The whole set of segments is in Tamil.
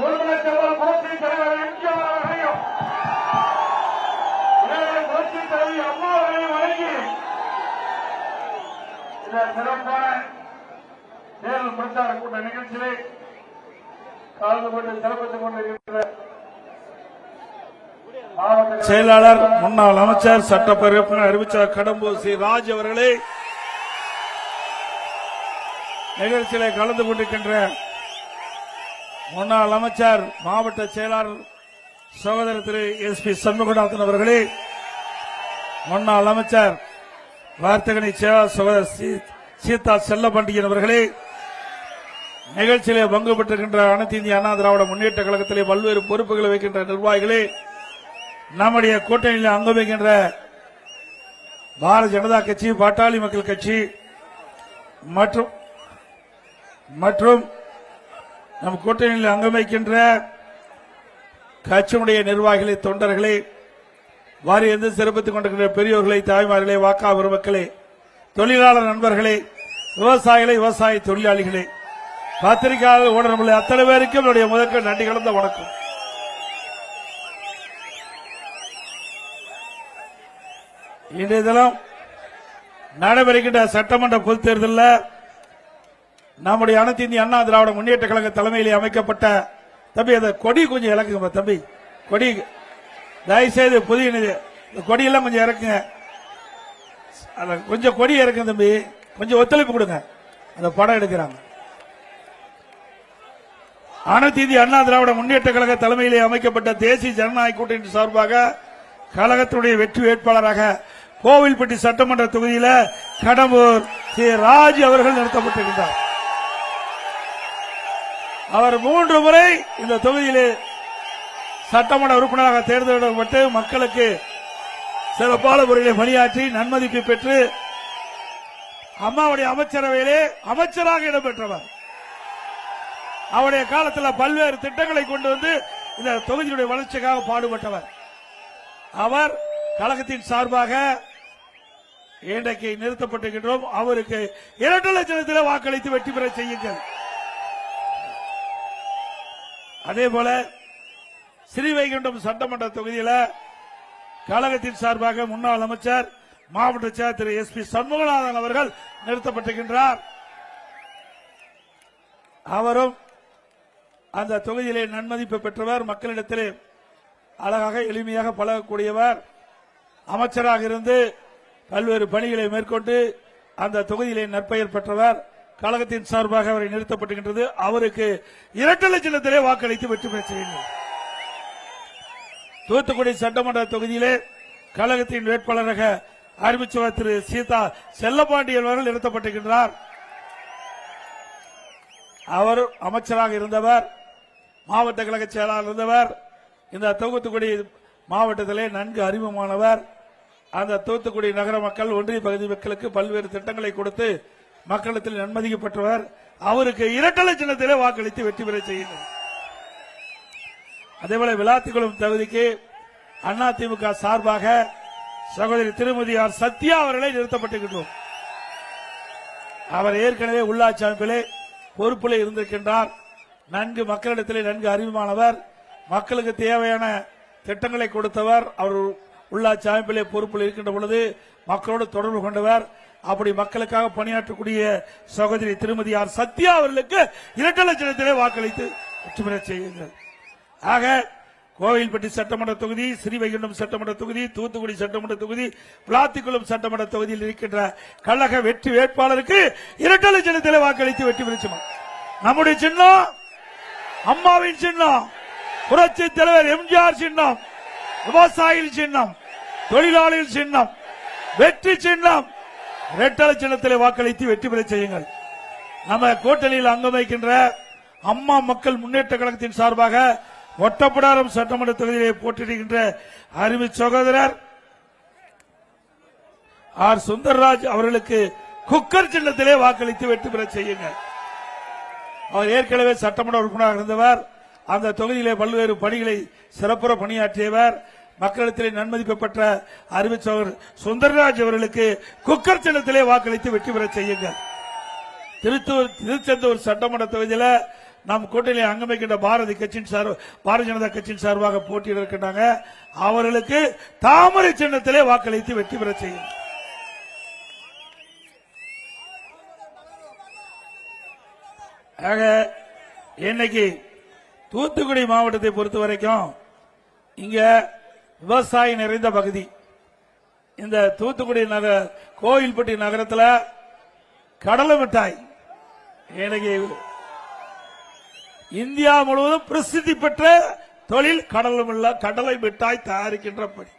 குடும்பத்தலைவர் புரட்சி தலைவர் எம்ஜிஆர் அவர்களையும் புரட்சி தலைவி அம்மா அவர்களையும் வழங்கி இந்த சிறப்பான தேர்தல் பிரச்சார கூட்ட நிகழ்ச்சியை கலந்து கொண்டு சிறப்பித்துக் கொண்டிருக்கின்ற செயலாளர் முன்னாள் அமைச்சர் சட்டப்பேரவை அறிவிச்சார் கடம்பூர் சி ராஜ் அவர்களே, நிகழ்ச்சியிலே கலந்து கொண்டிருக்கின்ற முன்னாள் அமைச்சர் மாவட்ட செயலாளர் சகோதரர் திரு SP சண்முகநாதன் அவர்களே, முன்னாள் அமைச்சர் வார்த்தகனை செயலாளர் சகோதரர் சீதா செல்லப்பாண்டியன் அவர்களே, நிகழ்ச்சியிலே பங்கு பெற்றிருக்கின்ற அனைத்து இந்திய அண்ணா திராவிட முன்னேற்ற கழகத்திலே பல்வேறு பொறுப்புகளை வைக்கின்ற நிர்வாகிகளே, நம்முடைய கூட்டணியில் அங்கம் வைக்கின்ற பாரதிய ஜனதா கட்சி, பாட்டாளி மக்கள் கட்சி மற்றும் நம் கூட்டணியில் அங்கம் வைக்கின்ற கட்சியினுடைய நிர்வாகிகளை, தொண்டர்களை, வாரியந்து சிறப்பித்துக் கொண்டிருக்கின்ற பெரியோர்களை, தாய்மார்களே, வாக்கா பெருமக்களே, தொழிலாளர் நண்பர்களே, விவசாயிகளை, விவசாய தொழிலாளிகளே, பத்திரிகையாளர், ஊடகங்களை அத்தனை பேருக்கும் என்னுடைய முதற்க நன்றி கலந்த வணக்கம். இன்றைய தினம் நடைபெறுகின்ற சட்டமன்ற பொதுத் தேர்தலில் நம்முடைய அனைத்து இந்திய அண்ணா திராவிட முன்னேற்ற கழக தலைமையிலே அமைக்கப்பட்ட தம்பி அந்த கொடி கொஞ்சம் இறக்குங்க தம்பி, கொடி தயவுசெய்து புதிய கொடியெல்லாம் கொஞ்சம் இறக்குங்க, கொஞ்சம் கொடி இறக்குங்க தம்பி, கொஞ்சம் ஒத்துழைப்பு கொடுங்க, அந்த படம் எடுக்கிறாங்க. அனைத்து இந்திய அண்ணா திராவிட முன்னேற்ற கழக தலைமையிலே அமைக்கப்பட்ட தேசிய ஜனநாயக கூட்டணி சார்பாக கழகத்துடைய வெற்றி வேட்பாளராக கோவில்பட்டி சட்டமன்ற தொகுதியில் கடம்பூர் சி ராஜ் அவர்கள் நிறுத்தப்பட்டிருந்தார். அவர் 3 முறை இந்த தொகுதியிலே சட்டமன்ற உறுப்பினராக தேர்ந்தெடுக்கப்பட்டு மக்களுக்கு சிறப்பான முறையில் பணியாற்றி நன்மதிப்பை பெற்று அம்மாவுடைய அமைச்சரவையிலே அமைச்சராக இடம்பெற்றவர். அவருடைய காலத்தில் பல்வேறு திட்டங்களை கொண்டு வந்து இந்த தொகுதியுடைய வளர்ச்சிக்காக பாடுபட்டவர். அவர் கழகத்தின் சார்பாக இன்றைக்கு நிறுத்தப்பட்டிருக்கின்றோம். அவருக்கு 2 லட்சத்தில் வாக்களித்து வெற்றி பெற செய்யுங்கள். அதேபோல ஸ்ரீவைகுண்டம் சட்டமன்ற தொகுதியில் கழகத்தின் சார்பாக முன்னாள் அமைச்சர் மாவட்ட செயலர் திரு SP சண்முகநாதன் அவர்கள் நிறுத்தப்பட்டிருக்கின்றார். அவரும் அந்த தொகுதியிலே நன்மதிப்பு பெற்றவர், மக்களிடத்திலே அழகாக எளிமையாக பழகக்கூடியவர், அமைச்சராக இருந்து பல்வேறு பணிகளை மேற்கொண்டு அந்த தொகுதியிலே நற்பெயர் பெற்றவர். கழகத்தின் சார்பாக அவரை நிறுத்தப்பட்டிருக்கின்றது. அவருக்கு 2 லட்சத்திலே வாக்களித்து வெற்றி பெற செய்யுங்கள். தூத்துக்குடி சட்டமன்ற தொகுதியிலே கழகத்தின் வேட்பாளராக அறிவிச்சவர் திரு சீதா செல்லப்பாண்டியன் அவர்கள் நிறுத்தப்பட்டிருக்கின்றார். அவர் அமைச்சராக இருந்தவர், மாவட்ட கழக செயலாளர் இருந்தவர், இந்த தூத்துக்குடி மாவட்டத்திலே நன்கு அறிமுகமானவர். அந்த தூத்துக்குடி நகர மக்கள், ஒன்றிய பகுதி மக்களுக்கு பல்வேறு திட்டங்களை கொடுத்து மக்களிடத்தில் நன்மதிக்கப்பட்டவர். அவருக்கு 2 லட்சத்திலே வாக்களித்து வெற்றி பெற செய்யுங்கள். அதேபோல விளாத்திக்குளம் தொகுதிக்கு அதிமுக சார்பாக சகோதரி திருமதி ஆர் சத்யா அவர்களை நிறுத்தப்பட்டிருக்கின்றோம். அவர் ஏற்கனவே உள்ளாட்சி அமைப்பிலே பொறுப்பிலே இருந்திருக்கின்றார். நன்கு மக்களிடத்திலே நன்கு அறிமுகமானவர், மக்களுக்கு தேவையான திட்டங்களை கொடுத்தவர். அவர் உள்ளாட்சி அமைப்பிலே பொறுப்பில் இருக்கின்ற பொழுது மக்களோடு தொடர்பு கொண்டவர். அப்படி மக்களுக்காக பணியாற்றக்கூடிய சகோதரி திருமதி ஆர் சத்யா அவர்களுக்கு 2 லட்சத்திலே வாக்களித்து வெற்றி பெற செய்யுங்கள். ஆக கோவில்பட்டி சட்டமன்ற தொகுதி, ஸ்ரீவைகுண்டம் சட்டமன்ற தொகுதி, தூத்துக்குடி சட்டமன்ற தொகுதி, விளாத்திக்குளம் சட்டமன்ற தொகுதியில் இருக்கின்ற கழக வெற்றி வேட்பாளருக்கு 2 லட்சத்திலே வாக்களித்து வெற்றி பெற செய்யும். நம்முடைய சின்னம் அம்மாவின் சின்னம், புரட்சி தலைவர் எம்ஜிஆர் சின்னம், விவசாயிகள் சின்னம், தொழிலாளர்கள் சின்னம், வெற்றி சின்னம். 2 லட்சத்திலே வாக்களித்து வெற்றி பெற செய்யுங்கள். நம்ம கூட்டணியில் அங்கம் வைக்கின்ற அம்மா மக்கள் முன்னேற்ற கழகத்தின் சார்பாக ஒட்டப்பிடாரம் சட்டமன்ற தொகுதியிலே போட்டியிடுகின்ற அருமை சகோதரர் ஆர் சுந்தர்ராஜ் அவர்களுக்கு குக்கர் சின்னத்திலே வாக்களித்து வெற்றி பெற செய்யுங்கள். அவர் ஏற்கனவே சட்டமன்ற உறுப்பினராக இருந்தவர். அந்த தொகுதியிலே பல்வேறு பணிகளை சிறப்புற பணியாற்றியவர். மக்களிடத்திலே நன்மதிப்பு பெற்ற அருமை சகோதரர் சுந்தர்ராஜ் அவர்களுக்கு குக்கர் சின்னத்திலே வாக்களித்து வெற்றி பெற செய்யுங்கள். திருச்செந்தூர் சட்டமன்ற தொகுதியில் நம் கூட்டணியில் அங்கம் வைக்கின்ற பாரதிய ஜனதா கட்சியின் சார்பாக போட்டியிட இருக்கின்றாங்க. அவர்களுக்கு தாமரை சின்னத்திலே வாக்களித்து வெற்றி பெற செய்யும். ஆக இன்னைக்கு தூத்துக்குடி மாவட்டத்தை பொறுத்த வரைக்கும் இங்க விவசாயி நிறைந்த பகுதி. இந்த தூத்துக்குடி கோயில்பட்டி நகரத்தில் கடலை மிட்டாய் இன்னைக்கு இந்தியா முழுவதும் பிரசித்தி பெற்ற தொழில் கடலை மிட்டாய் தயாரிக்கின்ற பணி.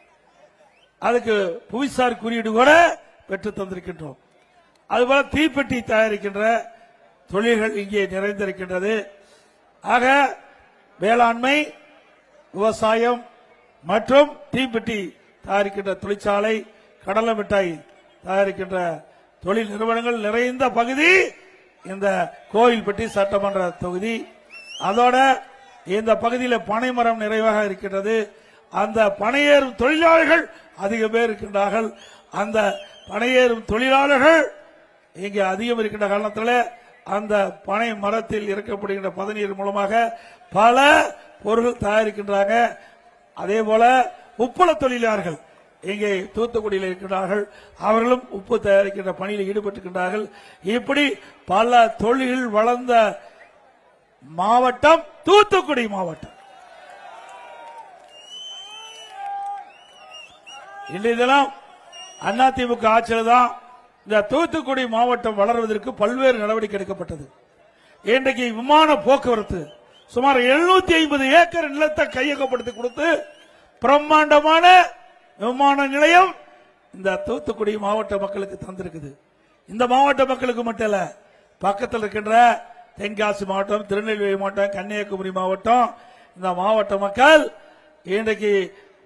அதுக்கு புவிசார் குறியீடு கூட பெற்று தந்திருக்கின்றோம். அதுபோல தீப்பெட்டி தயாரிக்கின்ற தொழில்கள் இங்கே நிறைந்திருக்கின்றது. ஆக வேளாண்மை, விவசாயம் மற்றும் தீப்பெட்டி தயாரிக்கின்ற தொழிற்சாலை, கடலை மிட்டாய் தயாரிக்கின்ற தொழில் நிறுவனங்கள் நிறைந்த பகுதி இந்த கோயில்பட்டி சட்டமன்ற தொகுதி. அதோட இந்த பகுதியில் பனைமரம் நிறைவாக இருக்கின்றது. அந்த பனையேறும் தொழிலாளர்கள் அதிக பேர் இருக்கின்றார்கள். அந்த பனையேறும் தொழிலாளர்கள் இங்கே அதிகம் இருக்கின்ற காரணத்தில் அந்த பனை மரத்தில் இறக்கப்படுகின்ற பதநீர் மூலமாக பல பொருட்கள் தயாரிக்கின்றாங்க. அதே போல உப்பள தொழிலாளர்கள் இங்கே தூத்துக்குடியில் இருக்கிறார்கள். அவர்களும் உப்பு தயாரிக்கின்ற பணியில் ஈடுபட்டிருக்கின்றார்கள். இப்படி பல தொழில்கள் வளர்ந்த மாவட்டம் தூத்துக்குடி மாவட்டம். இன்றைய தினம் அதிமுக ஆட்சியில் தான் இந்த தூத்துக்குடி மாவட்டம் வளர்வதற்கு பல்வேறு நடவடிக்கை எடுக்கப்பட்டது. இன்றைக்கு விமான போக்குவரத்து சுமார் 750 ஏக்கர் நிலத்தை கையகப்படுத்தி கொடுத்து பிரம்மாண்டமான விமான நிலையம் இந்த தூத்துக்குடி மாவட்ட மக்களுக்கு தந்திருக்குது. இந்த மாவட்ட மக்களுக்கு மட்டும் இல்ல, பக்கத்தில் இருக்கின்ற தென்காசி மாவட்டம், திருநெல்வேலி மாவட்டம், கன்னியாகுமரி மாவட்டம், இந்த மாவட்ட மக்கள் இன்றைக்கு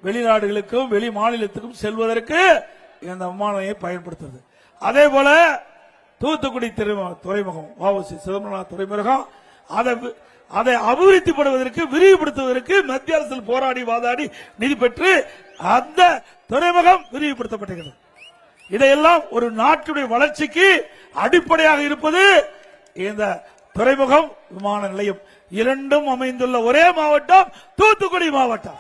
வெளிநாடுகளுக்கும் வெளி மாநிலத்துக்கும் செல்வதற்கு இந்த விமானத்தை பயன்படுத்துறது. அதே போல தூத்துக்குடி துறைமுகம், வஉசி சிதம்பரநாத் துறைமுகம், அதை அபிவிருத்திப்படுவதற்கு விரிவுபடுத்துவதற்கு மத்திய அரசில் போராடி வாதாடி நிதி பெற்று அந்த துறைமுகம் விரிவுபடுத்தப்பட்டது. இதையெல்லாம் ஒரு நாட்டுடைய வளர்ச்சிக்கு அடிப்படையாக இருப்பது இந்த துறைமுகம், விமான நிலையம். இரண்டும் அமைந்துள்ள ஒரே மாவட்டம் தூத்துக்குடி மாவட்டம்.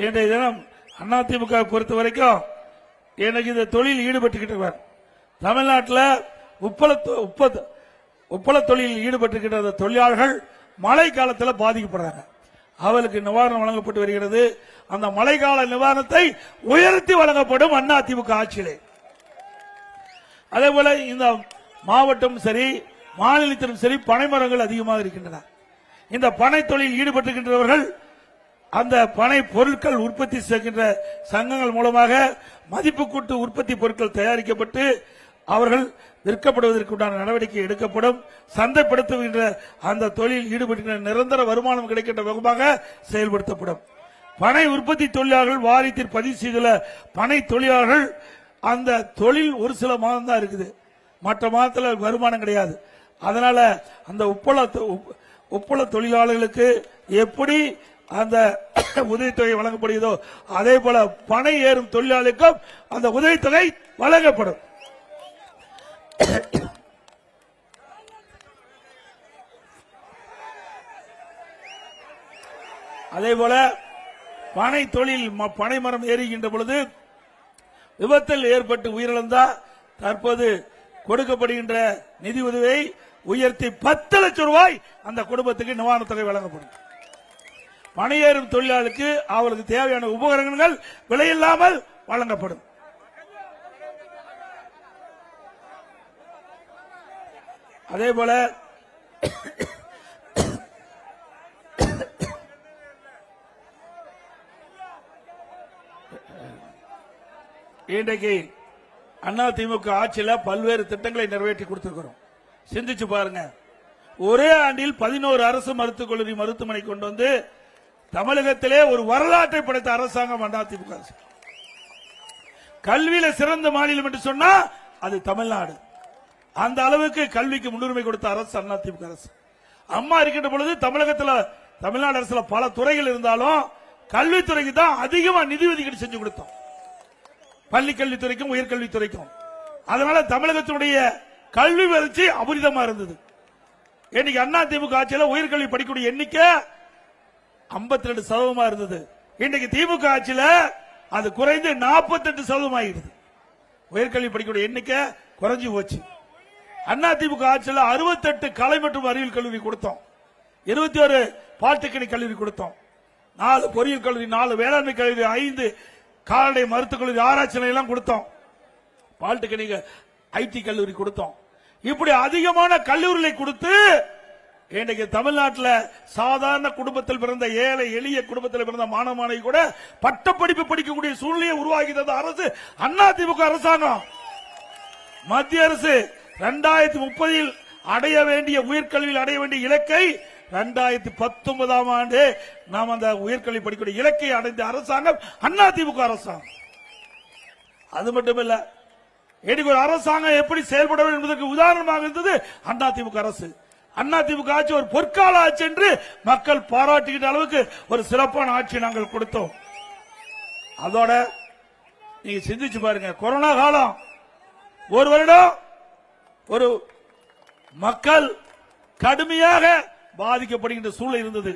இன்றைய தினம் அதிமுக பொறுத்த வரைக்கும் எனக்கு இந்த தொழில் ஈடுபட்டுக்கிட்டு தமிழ்நாட்டில் உப்பள தொழிலில் ஈடுபட்டிருக்கின்ற தொழிலாளர்கள் மழை காலத்தில் பாதிக்கப்படுறாங்க. அவர்களுக்கு நிவாரணம் வழங்கப்பட்டு வருகிறது. அந்த மழைக்கால நிவாரணத்தை உயர்த்தி வழங்கப்படும் அதிமுக ஆட்சியிலே. அதே போல இந்த மாவட்டம் சரி, மாநிலத்திலும் சரி, பனைமரங்கள் அதிகமாக இருக்கின்றன. இந்த பனை தொழில் ஈடுபட்டிருக்கின்றவர்கள் அந்த பனை பொருட்கள் உற்பத்தி செய்கின்ற சங்கங்கள் மூலமாக மதிப்பு கூட்டு உற்பத்தி பொருட்கள் தயாரிக்கப்பட்டு அவர்கள் விற்கப்படுவதற்குண்டான நடவடிக்கை எடுக்கப்படும். சந்தைப்படுத்துகின்ற அந்த தொழில் ஈடுபடுகின்ற நிரந்தர வருமானம் கிடைக்கின்ற விதமாக செயல்படுத்தப்படும். பனை உற்பத்தி தொழிலாளர்கள் வாரியத்தில் பதிவு செய்துள்ள பனை தொழிலாளர்கள் அந்த தொழில் ஒரு சில மாதம் தான் இருக்குது, மற்ற மாதத்தில் வருமானம் கிடையாது. அதனால அந்த உப்பள தொழிலாளர்களுக்கு எப்படி அந்த உதவித்தொகை வழங்கப்படுகிறதோ அதே போல பனை ஏறும் தொழிலாளருக்கும் அந்த உதவித்தொகை வழங்கப்படும். அதே போல பனை தொழில் பனை மரம் ஏறுகின்ற பொழுது விபத்தில் ஏற்பட்டு உயிரிழந்தா தற்போது கொடுக்கப்படுகின்ற நிதி உதவியை உயர்த்தி 10 லட்சம் ரூபாய் அந்த குடும்பத்துக்கு நிவாரண தொகை வழங்கப்படும். பணியேறும் தொழிலாளருக்கு அவர்களுக்கு தேவையான உபகரணங்கள் விலையில்லாமல் வழங்கப்படும். அதே போல இன்றைக்கு அதிமுக ஆட்சியில் பல்வேறு திட்டங்களை நிறைவேற்றி கொடுத்திருக்கிறோம். சிந்திச்சு பாருங்க, ஒரே ஆண்டில் 11 அரசு மருத்துவக் கல்லூரி மருத்துவமனை கொண்டு வந்து தமிழகத்திலே ஒரு வரலாற்றை படைத்த அரசாங்கம் அதிமுக அரசு. கல்வியில சிறந்த மாநிலம் என்று சொன்னா அது தமிழ்நாடு. அந்த அளவுக்கு கல்விக்கு முன்னுரிமை கொடுத்த அரசு அதிமுக அரசு. அம்மா இருக்கின்ற பொழுது தமிழ்நாடு அரசுல பல துறைகள் இருந்தாலும் கல்வித்துறைக்கு தான் அதிகமா நிதி ஒதுக்கீடு செஞ்சு கொடுத்தோம், பள்ளி கல்வித்துறைக்கும் உயர்கல்வித்துறைக்கும். அதனால தமிழகத்தினுடைய கல்வி வளர்ச்சி அபரிதமா இருந்தது. இன்னைக்கு அதிமுக ஆட்சியில் உயர்கல்வி படிக்கக்கூடிய எண்ணிக்கை 52% இருந்தது. இன்னைக்கு திமுக ஆட்சியில் அது குறைந்து 48% ஆகிறது. உயர்கல்வி படிக்கக்கூடிய எண்ணிக்கை குறைஞ்சு போச்சு. அதிமுக ஆட்சியில் 68 கலை மற்றும் அறிவியல் கல்லூரி கொடுத்தோம், 21 பாலிடெக்னிக் கல்லூரி கொடுத்தோம், 4 பொறியியல் கல்லூரி, 4 வேளாண்மை கல்லூரி, 5 கால்நடை மருத்துவக் கல்லூரி, ஆராய்ச்சி நிலையம் கொடுத்தோம், பாலிடெக்னிக் ஐடி கல்லூரி கொடுத்தோம். இப்படி அதிகமான கல்லூரிகளை கொடுத்து இன்றைக்கு தமிழ்நாட்டில் சாதாரண குடும்பத்தில் பிறந்த ஏழை எளிய குடும்பத்தில் பிறந்த மாணவ மாணவி கூட பட்டப்படிப்பு படிக்கக்கூடிய சூழ்நிலையை உருவாக்கி தந்த அரசு அதிமுக அரசாங்கம். மத்திய அரசு 2030 அடைய வேண்டிய உயர்கல்வியில் அடைய வேண்டிய இலக்கை 2019 ஆண்டு நாம் அந்த உயர்கல்வி படிக்கக்கூடிய இலக்கை அடைந்த அரசாங்கம் அதிமுக அரசாங்கம். அது மட்டுமல்ல, இன்னைக்கு ஒரு அரசாங்கம் எப்படி செயல்பட வேண்டும் என்பதற்கு உதாரணமாக இருந்தது அதிமுக அரசு. அதிமுக ஆட்சி ஒரு பொற்கால ஆட்சி என்று மக்கள் பாராட்டுகின்ற அளவுக்கு ஒரு சிறப்பான ஆட்சி நாங்கள் கொடுத்தோம். அதோட நீங்க சிந்திச்சு பாருங்க, கொரோனா காலம் ஒரு வருடம் ஒரு மக்கள் கடுமையாக பாதிக்கப்படுகின்ற சூழல் இருந்தது.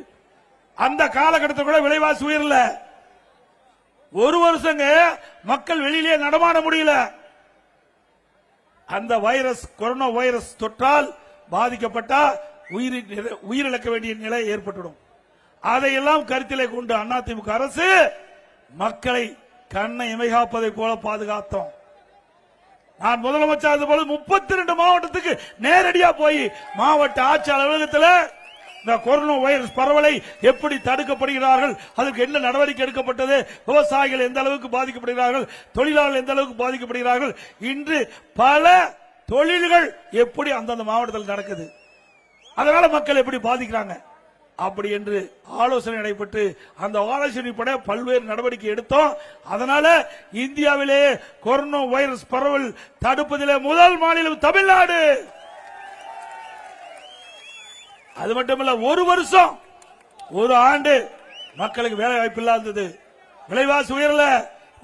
அந்த காலகட்டத்தில் கூட விலைவாசி உயரல. ஒரு வருஷங்க மக்கள் வெளியிலே நடமாட முடியல. அந்த வைரஸ், கொரோனா வைரஸ் தொற்றால் பாதிக்கப்பட்டா உயிரிழக்க வேண்டிய நிலை ஏற்பட்டுடும். அதையெல்லாம் கருத்திலே கொண்டு அதிமுக அரசு மக்களை கண்ணை இமைகாப்பதை போல பாதுகாத்தோம். நான் முதலமைச்சர் போல 32 மாவட்டத்துக்கு நேரடியா போய் மாவட்ட ஆட்சியாளர் அலுவலகத்தில் இந்த கொரோனா வைரஸ் பரவலை எப்படி தடுக்கப்படுகிறார்கள், அதற்கு என்ன நடவடிக்கை எடுக்கப்பட்டது, விவசாயிகள் எந்த அளவுக்கு பாதிக்கப்படுகிறார்கள், தொழிலாளர்கள் எந்த அளவுக்கு பாதிக்கப்படுகிறார்கள், இன்று பல தொழில்கள் எப்படி அந்தந்த மாவட்டத்தில் நடக்குது, அதனால மக்கள் எப்படி பாதிக்கிறாங்க அப்படி என்று ஆலோசனை நடைபெற்று அந்த ஆலோசனைப்பட பல்வேறு நடவடிக்கை எடுத்தோம். அதனால இந்தியாவிலே கொரோனா வைரஸ் பரவல் தடுப்பதிலே முதல் மாநிலம் தமிழ்நாடு. அது மட்டுமல்ல, ஒரு வருஷம் ஒரு ஆண்டு மக்களுக்கு வேலை வாய்ப்பு இல்லாதது, விலைவாசி உயரல.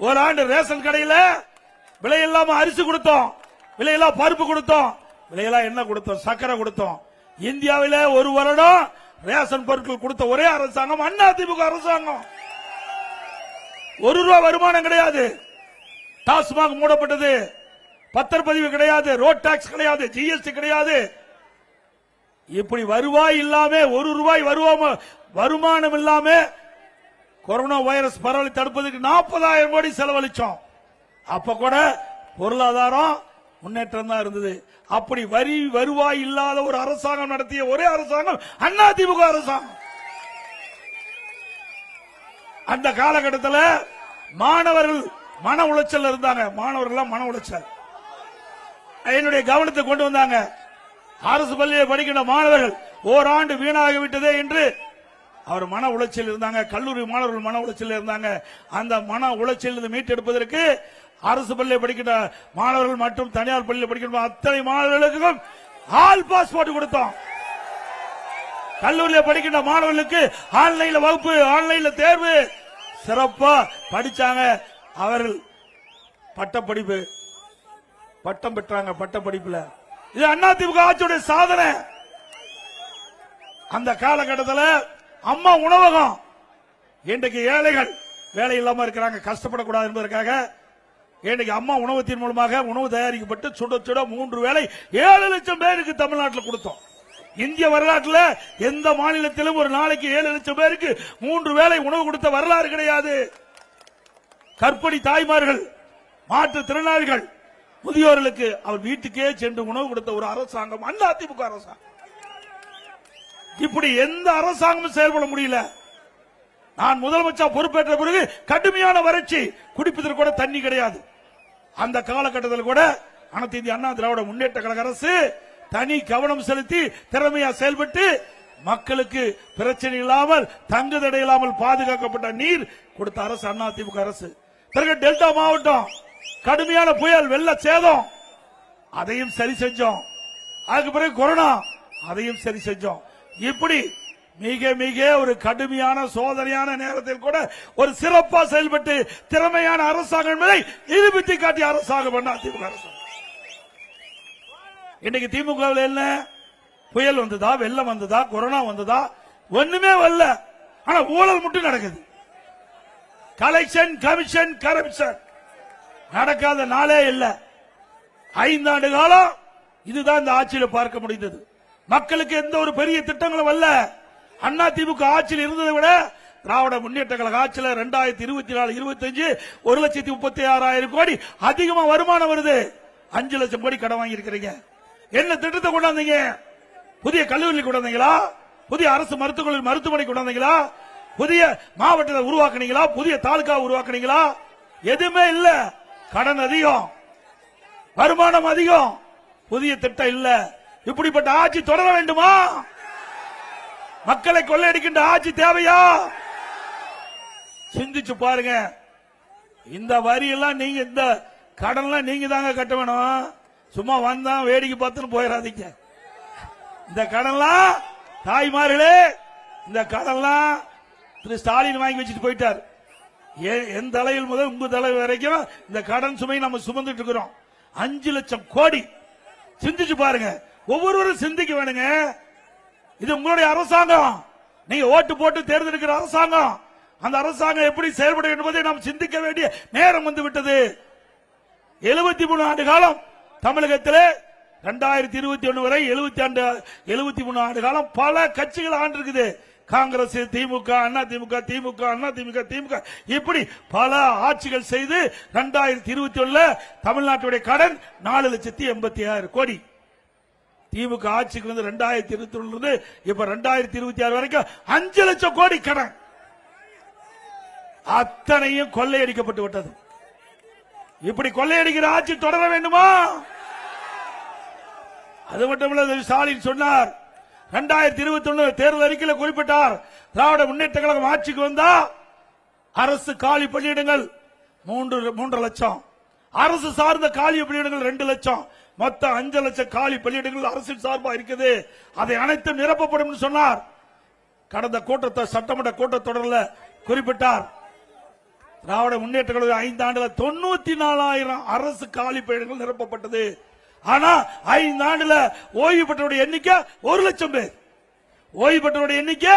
ஒரு ஆண்டு ரேஷன் கடையில் விலை இல்லாம அரிசி கொடுத்தோம், விலையெல்லாம் பருப்பு கொடுத்தோம், விலையெல்லாம் என்ன கொடுத்தோம், சக்கரை கொடுத்தோம். இந்தியாவில ஒரு வருடம் ரேஷன் பொருட்கள் கொடுத்த ஒரே அரசாங்கம் அதிமுக அரசாங்கம். ₹1 வருமானம் கிடையாது, டாஸ்மாக் மூடப்பட்டது, பத்திரப்பதிவு கிடையாது, ரோட் டாக்ஸ் கிடையாது, ஜிஎஸ்டி கிடையாது. இப்படி வருவாய் இல்லாம ₹1 வருமானம் இல்லாம கொரோனா வைரஸ் பரவலை தடுப்பதற்கு 40,000 கோடி செலவழிச்சோம். அப்ப கூட பொருளாதாரம் முன்னேற்றம் தான் இருந்தது. அப்படி வருவாய் இல்லாத ஒரு அரசாங்கம் நடத்திய ஒரே அரசாங்கம் அதிமுக அரசாங்கம். அந்த காலகட்டத்தில் மாணவர்கள் மன உளைச்சல் இருந்தாங்க. மாணவர்கள் மன உளைச்சல் என்னுடைய கவனத்தை கொண்டு வந்தாங்க. அரசு பள்ளியில் படிக்கின்ற மாணவர்கள் ஓராண்டு வீணாகிவிட்டதே என்று அவர் மன உளைச்சல் இருந்தாங்க. கல்லூரி மாணவர்கள் மன உளைச்சல் இருந்தாங்க. அந்த மன உளைச்சல் மீட்டெடுப்பதற்கு அரசு பள்ளியில் படிக்கின்ற மாணவர்கள் மற்றும் தனியார் பள்ளியில் படிக்கின்ற அத்தனை மாணவர்களுக்கும் ஆல் பாஸ் போட்டு கொடுத்தோம். கல்லூரியில் படிக்கின்ற மாணவர்களுக்கு ஆன்லைன்ல வகுப்பு, ஆன்லைன்ல தேர்வு, சிறப்பா படிச்சாங்க. அவர்கள் பட்டப்படிப்பு பட்டம் பெற்றாங்க. பட்டப்படிப்புல இது அதிமுக ஆட்சியுடைய சாதனை. அந்த காலகட்டத்தில் அம்மா உணவகம், இன்றைக்கு ஏழைகள் வேலை இல்லாம இருக்கிறாங்க, கஷ்டப்படக்கூடாது என்பதற்காக இன்றைக்கு அம்மா உணவகத்தின் மூலமாக உணவு தயாரிக்கப்பட்டு சுட சுட 3 வேளை 7 லட்சம் பேருக்கு தமிழ்நாட்டில் கொடுத்தோம். இந்திய வரலாற்றில் எந்த மாநிலத்திலும் ஒரு நாளைக்கு 7 லட்சம் பேருக்கு 3 வேளை உணவு கொடுத்த வரலாறு கிடையாது. கர்ப்பிணி தாய்மார்கள், மாற்றுத்திறனாளிகள், முதியோர்களுக்கு அவர் வீட்டுக்கே சென்று உணவு கொடுத்த ஒரு அரசாங்கம் அதிமுக அரசாங்கம். இப்படி எந்த அரசாங்கமும் செயல்பட முடியல. நான் முதலமைச்சர் பொறுப்பேற்ற பிறகு கடுமையான வறட்சி, குடிப்பதற்கு கூட தண்ணி கிடையாது. அந்த காலகட்டத்தில் கூட அனைத்து இந்திய அண்ணா திராவிட முன்னேற்ற கழக அரசு தனி கவனம் செலுத்தி திறமையா செயல்பட்டு மக்களுக்கு பிரச்சனை இல்லாமல் தங்கு தடை இல்லாமல் பாதுகாக்கப்பட்ட நீர் கொடுத்த அரசு அதிமுக அரசு. பிறகு டெல்டா மாவட்டம் கடுமையான புயல், வெள்ள சேதம், அதையும் சரி செஞ்சோம். அதுக்கு பிறகு கொரோனா, அதையும் சரி செஞ்சோம். இப்படி மிக மிக ஒரு கடுமையான சோதனையான நேரத்தில் கூட ஒரு சிறப்பா செயல்பட்டு திறமையான அரசாங்கம் என்பதை நிரூபித்து காட்டிய அரசாங்கம் அதிமுக அரசாங்கம். இன்னைக்கு திமுகவில் என்ன புயல் வந்ததா, வெள்ளம் வந்ததா, கொரோனா வந்ததா, ஒண்ணுமே வரல. ஆனா ஊழல் மட்டும் நடக்குது. கலெக்ஷன், கமிஷன், கரப்ஷன் நடக்காத நாளே இல்ல. 5 ஆண்டு காலம் இதுதான் இந்த ஆட்சியில் பார்க்க முடிந்தது. மக்களுக்கு எந்த ஒரு பெரிய திட்டங்களும் அல்ல. அண்ணா திமுக ஆட்சியில் இருந்ததை விட திராவிட முன்னேற்ற கழக ஆட்சியில் 2024-25 1,36,000 கோடி அதிகமா வருமானம் வருது. 5 லட்சம் கோடி கடன் வாங்கி இருக்கிறீங்க. என்ன திட்டத்தை கொண்டாந்தீங்க? புதிய கல்லூரி கொண்டாந்தீங்களா? புதிய அரசு மருத்துவமனை கொண்டாந்தீங்களா? புதிய மாவட்டத்தை உருவாக்குனீங்களா? புதிய தாலுகா உருவாக்குனீங்களா? எதுவுமே இல்ல. கடன் அதிகம், வருமானம் அதிகம், புதிய திட்டம் இல்ல. இப்படிப்பட்ட ஆட்சி தொடர வேண்டுமா? மக்களை கொள்ளையடிக்கின்ற ஆட்சி தேவையா? சிந்திச்சு பாருங்க. இந்த வரியெல்லாம் நீங்க, இந்த கடன்லாம் நீங்க தாங்க கட்ட வேணும். சும்மா வந்தா வேடிக்கை பார்த்துன்னு போயிடாதீங்க. இந்த கடன்லாம் தாய்மார்களே, இந்த கடன்லாம் திரு ஸ்டாலின் வாங்கி வச்சுட்டு போயிட்டார். என் தலையில் முதல் உங்க தலைவர் வரைக்கும் இந்த கடன் சுமை நம்ம சுமந்துட்டு இருக்கிறோம். 5 லட்சம் கோடி. சிந்திச்சு பாருங்க. ஒவ்வொருவரும் சிந்திக்க வேணுங்க. இது உங்களுடைய அரசாங்கம். நீங்க ஓட்டு போட்டு தேர்ந்தெடுக்கிற அரசாங்கம். அந்த அரசாங்கம் எப்படி செயல்படும் என்பதை நாம் சிந்திக்க வேண்டிய நேரம் வந்து விட்டது. 73 ஆண்டு காலம் தமிழகத்திலே 2021 வரை 73 ஆண்டு காலம் பல கட்சிகள் ஆண்டு இருக்குது. காங்கிரஸ், திமுக, அண்ணா திமுக, திமுக, அண்ணா திமுக, திமுக, இப்படி பல ஆட்சிகள் செய்து 2021 தமிழ்நாட்டுடைய கடன் 4,86,000 கோடி. திமுக ஆட்சிக்கு வந்து 2021 இப்ப 2026 வரைக்கும் 5 லட்சம் கோடி கடன். அத்தனையும் கொள்ளையடிக்கப்பட்டு விட்டது. இப்படி கொள்ளையடிக்கிற ஆட்சி தொடர வேண்டுமா? அது மட்டுமல்ல, ஸ்டாலின் சொன்னார் 2021 தேர்தல் அறிக்கையில் குறிப்பிட்டார், திராவிட முன்னேற்ற கழகம் ஆட்சிக்கு வந்தா அரசு காலி பணியிடங்கள் 3 லட்சம், அரசு சார்ந்த காலி பணியிடங்கள் 2 லட்சம், மொத்தம் 5 லட்சம் காலி பணியிடங்கள் அரசு சார்பா இருக்குது. அதை அனைத்தும் நிரப்பப்படும் சொன்னார். கடந்த கூட்டத்தை சட்டமன்ற கூட்டத்தொடரில் குறிப்பிட்டார். திராவிட முன்னேற்ற கழகம் 5 ஆண்டுல 94,000 அரசு காலி பணியிடங்கள் நிரப்பப்பட்டது. ஆனா 5 ஆண்டுல ஓய்வு பெற்றவருடைய எண்ணிக்கை 1 லட்சம் பேர். ஓய்வு பெற்றவருடைய எண்ணிக்கை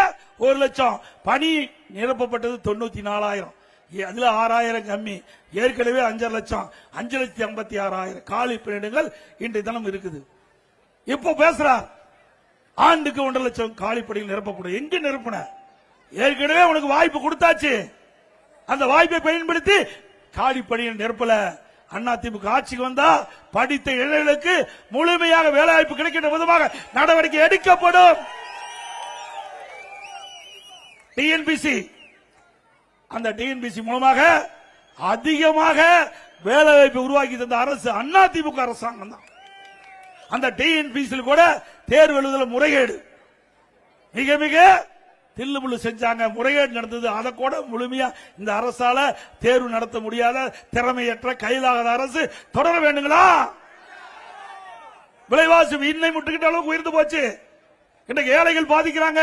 1 லட்சம். பணி நிரப்பப்பட்டது 94,000. அதுல 6,000 கம்மி. ஏற்கனவே 5 லட்சம், 5,56,000 காலி பணியிடங்கள் இன்றைய தினம் இருக்குது. இப்போ பேசுறார் ஆண்டுக்கு 1 லட்சம் காலி பணிகள் நிரப்பப்படும். எங்க நிரப்பின? ஏற்கனவே உனக்கு வாய்ப்பு கொடுத்தாச்சு. அந்த வாய்ப்பை பயன்படுத்தி காலி பணியை நிரப்பல. அதிமுக ஆட்சிக்கு வந்தா படித்த இளைஞர்களுக்கு முழுமையாக வேலைவாய்ப்பு கிடைக்கின்ற விதமாக நடவடிக்கை எடுக்கப்படும். டிஎன்பிசி, அந்த டிஎன்பிசி மூலமாக அதிகமாக வேலைவாய்ப்பு உருவாக்கி தந்த அரசு அதிமுக அரசாங்கம் தான். அந்த டிஎன்பிசி கூட தேர்வு எழுதுதல் முறைகேடு மிக மிக தில்லுமுள்ளு செஞ்சாங்க. முறைகேடு நடந்தது. அதை கூட முழுமையா இந்த அரசால தேர்வு நடத்த முடியாத திறமையற்ற கையிலாகாத அரசு தொடர வேண்டுங்களா? விலைவாசி இன்னை முட்டுக்கிட்ட அளவுக்கு உயர்ந்து போச்சு. இன்றைக்கு ஏழைகள் பாதிக்கிறாங்க.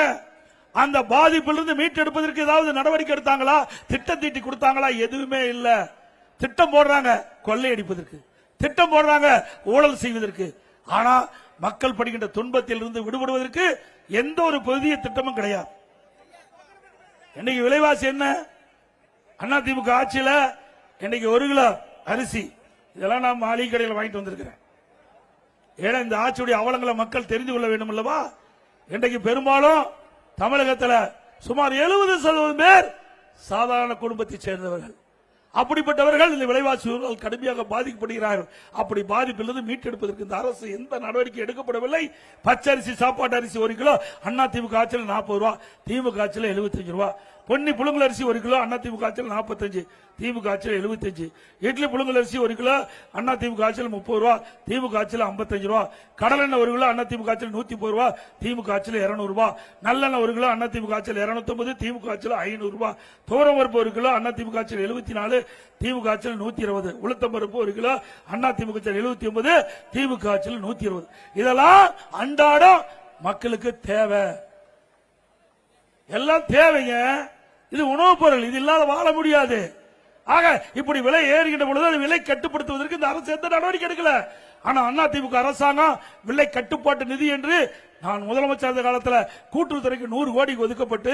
அந்த பாதிப்பிலிருந்து மீட்டெடுப்பதற்கு ஏதாவது நடவடிக்கை எடுத்தாங்களா? திட்டம் தீட்டி கொடுத்தாங்களா? எதுவுமே இல்ல. திட்டம் போடுறாங்க கொள்ளையடிப்பதற்கு, திட்டம் போடுறாங்க ஊழல் செய்வதற்கு. ஆனா மக்கள் படுகின்ற துன்பத்தில் இருந்து விடுபடுவதற்கு எந்த ஒரு புதிய திட்டமும் கிடையாது. இன்னைக்கு விலைவாசி என்ன? அதிமுக ஆட்சியில இன்னைக்கு 1 கிலோ அரிசி, இதெல்லாம் நான் மளிகை கடையில் வாங்கிட்டு வந்திருக்கிறேன். ஏன்னா இந்த ஆட்சியுடைய அவலங்களை மக்கள் தெரிந்து கொள்ள வேண்டும் அல்லவா? இன்றைக்கு பெரும்பாலும் தமிழகத்தில் சுமார் 70% பேர் சாதாரண குடும்பத்தை சேர்ந்தவர்கள். அப்படிப்பட்டவர்கள் இந்த விலைவாசி கடுமையாக பாதிக்கப்படுகிறார்கள். அப்படி பாதிப்பிலிருந்து மீட்டெடுப்பதற்கு இந்த அரசு எந்த நடவடிக்கை எடுக்கப்படவில்லை. பச்சரிசி, சாப்பாட்டு அரிசி 1 கிலோ அதிமுக ஆட்சியில் 40 ரூபாய், திமுக ஆட்சியில் 75 ரூபாய். பொன்னி புழுங்கல் அரிசி 1 கிலோ அதிமுக ஆட்சியில் 45, திமுக ஆட்சியில் 75. இட்லி புழுங்கல் அரிசி 1 கிலோ அதிமுக ஆட்சியில் 30 ரூபாய், திமுக ஆட்சியில் 55 ரூபாய். கடலெண்ணெய் 1 கிலோ அதிமுக ஆட்சியில் 130 ரூபாய், திமுக ஆட்சியில் 200 ரூபாய். நல்லெண்ணெய் 1 கிலோ அதிமுக ஆட்சியில் 250, திமுக ஆட்சியில் 500 ரூபாய். துவரம்பருப்பு 1 கிலோ அதிமுக ஆட்சியில் 74, திமுக ஆட்சியில் 120. உளுத்தம்பருப்பு 1 கிலோ அதிமுக ஆட்சியில் 79, திமுக ஆட்சியில் 120. இதெல்லாம் அன்றாடம் மக்களுக்கு தேவை. எல்லாம் தேவைங்க. இது உணவுப் பொருள். இது இல்லாத வாழ முடியாது. ஆக இப்படி விலை ஏறுகின்ற பொழுது விலை கட்டுப்படுத்துவதற்கு இந்த அரசு எந்த நடவடிக்கை எடுக்கல. ஆனா அதிமுக அரசாங்கம் விலை கட்டுப்பாட்டு நிதி என்று நான் முதலமைச்சர் இருந்த காலத்தில் கூட்டுறவுத்துறைக்கு 100 கோடிக்கு ஒதுக்கப்பட்டு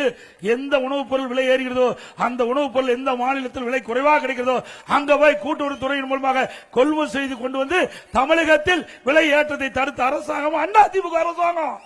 எந்த உணவுப் பொருள் விலை ஏறுகிறதோ அந்த உணவுப் பொருள் எந்த மாநிலத்தில் விலை குறைவாக கிடைக்கிறதோ அங்க போய் கூட்டுறவுத்துறையின் மூலமாக கொள்முதல் செய்து கொண்டு வந்து தமிழகத்தில் விலை ஏற்றத்தை தடுத்த அரசாங்கம் அதிமுக அரசாங்கம்.